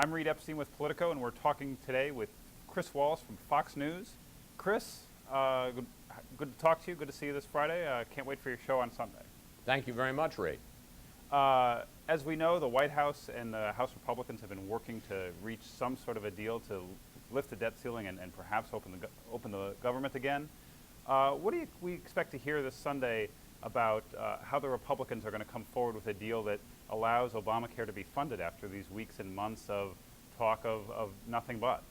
I'm Reid Epstein with Politico, and we're talking today with Chris Wallace from Fox News. Chris, good to talk to you. Good to see you this Friday. Can't wait for your show on Sunday. Thank you very much, Reid. As we know, the White House and the House Republicans have been working to reach some sort of a deal to lift the debt ceiling and perhaps open the government again. What do we expect to hear this Sunday about how the Republicans are going to come forward with a deal that allows Obamacare to be funded after these weeks and months of talk of nothing but?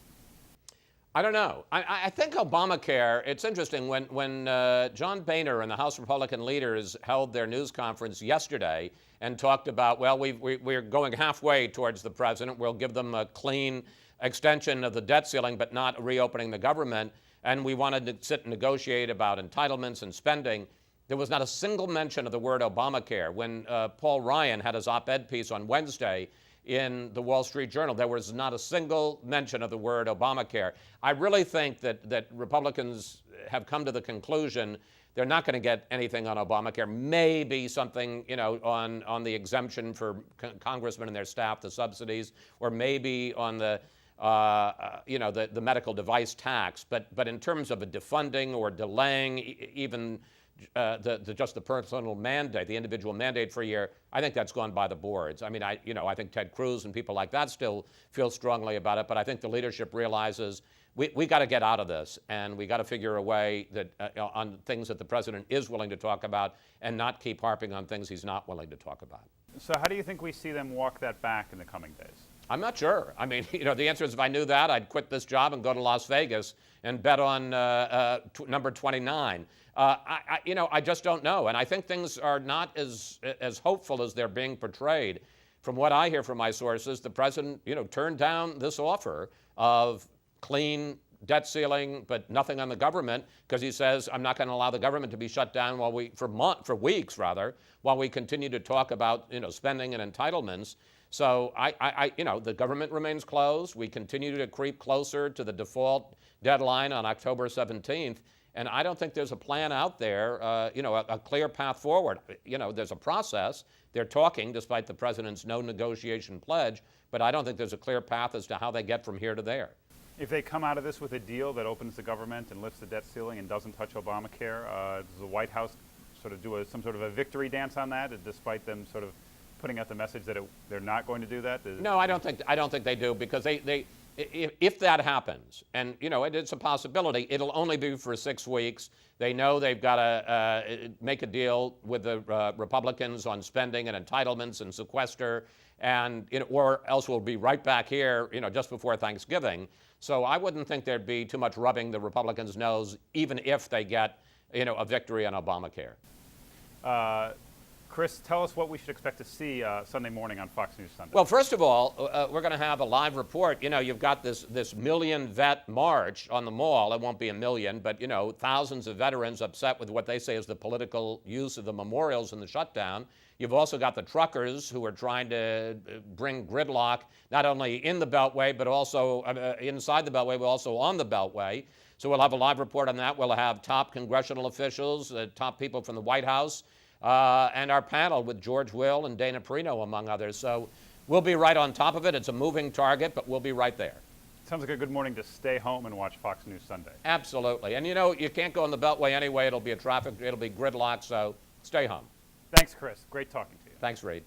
I don't know. I think Obamacare, it's interesting, when John Boehner and the House Republican leaders held their news conference yesterday and talked about, well, we're going halfway towards the president. We'll give them a clean extension of the debt ceiling, but not reopening the government. And we wanted to sit and negotiate about entitlements and spending. There was not a single mention of the word Obamacare. When Paul Ryan had his op-ed piece on Wednesday in the Wall Street Journal, there was not a single mention of the word Obamacare. I really think that Republicans have come to the conclusion they're not going to get anything on Obamacare. Maybe something, on the exemption for congressmen and their staff, the subsidies, or maybe on the medical device tax. But in terms of a defunding or delaying even just the personal mandate, the individual mandate for a year, I think that's gone by the boards. I mean, I think Ted Cruz and people like that still feel strongly about it, but I think the leadership realizes we got to get out of this, and we got to figure a way that on things that the president is willing to talk about and not keep harping on things he's not willing to talk about. So how do you think we see them walk that back in the coming days? I'm not sure. I mean, the answer is if I knew that, I'd quit this job and go to Las Vegas and bet on number 29. I just don't know. And I think things are not as hopeful as they're being portrayed. From what I hear from my sources, the president, turned down this offer of clean debt ceiling, but nothing on the government, because he says, I'm not going to allow the government to be shut down for weeks, while we continue to talk about, spending and entitlements. So the government remains closed. We continue to creep closer to the default deadline on October 17th. And I don't think there's a plan out there, a clear path forward. There's a process. They're talking, despite the president's no negotiation pledge, but I don't think there's a clear path as to how they get from here to there. If they come out of this with a deal that opens the government and lifts the debt ceiling and doesn't touch Obamacare, does the White House sort of do some sort of a victory dance on that, despite them sort of putting out the message that they're not going to do that? No, I don't think they do, because if that happens, and it's a possibility, it'll only be for 6 weeks. They know they've got to make a deal with the Republicans on spending and entitlements and sequester, and or else we'll be right back here, just before Thanksgiving. So I wouldn't think there'd be too much rubbing the Republicans' nose, even if they get a victory on Obamacare. Chris, tell us what we should expect to see Sunday morning on Fox News Sunday. Well, first of all, we're going to have a live report. You've got this million vet march on the Mall. It won't be a million, but, thousands of veterans upset with what they say is the political use of the memorials in the shutdown. You've also got the truckers who are trying to bring gridlock, not only in the Beltway, but also inside the Beltway, but also on the Beltway. So we'll have a live report on that. We'll have top congressional officials, top people from the White House, and our panel with George Will and Dana Perino, among others. So we'll be right on top of it. It's a moving target, but we'll be right there. Sounds like a good morning to stay home and watch Fox News Sunday. Absolutely. And you can't go on the Beltway anyway. It'll be it'll be gridlock, so stay home. Thanks, Chris. Great talking to you. Thanks, Reid.